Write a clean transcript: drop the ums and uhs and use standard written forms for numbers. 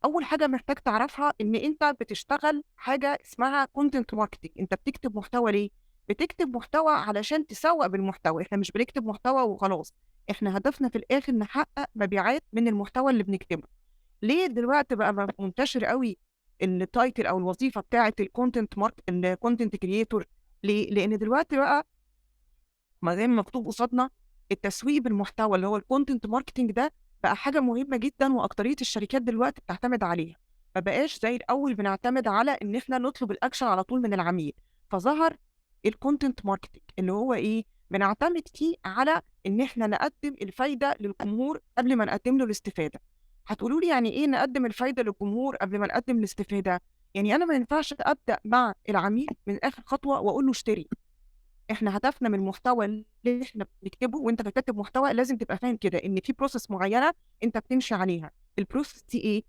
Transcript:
أول حاجة محتاج تعرفها إن أنت بتشتغل حاجة اسمها content marketing. أنت بتكتب محتوى ليه؟ بتكتب محتوى علشان تسوّق بالمحتوى، إحنا مش بنكتب محتوى وخلاص، إحنا هدفنا في الآخر نحقق مبيعات من المحتوى اللي بنكتبه. ليه دلوقتي بقى منتشر أوي الtitle أو الوظيفة بتاعة الcontent creator؟ ليه؟ لإن دلوقتي بقى ما زي ما مكتوب قصادنا التسويق بالمحتوى اللي هو الcontent marketing ده بقى حاجة مهمة جدًا، وأكترية الشركات دلوقتي بتعتمد عليها، ما بقاش زي الأول بنعتمد على إن إحنا نطلب الأكشن على طول من العميل. فظهر الcontent marketing اللي هو إيه، بنعتمد فيه على إن إحنا نقدّم الفايدة للجمهور قبل ما نقدّم له الاستفادة. هتقولوا لي يعني إيه نقدّم الفايدة للجمهور قبل ما نقدّم الاستفادة؟ يعني أنا ما ينفعش أبدأ مع العميل من آخر خطوة وأقول له اشتري. إحنا هدفنا من المحتوى اللي إحنا بنكتبه، وأنت ككاتب محتوى لازم تبقى فاهم كده، إن في process معيّنة أنت بتمشي عليها. الprocess دي إيه؟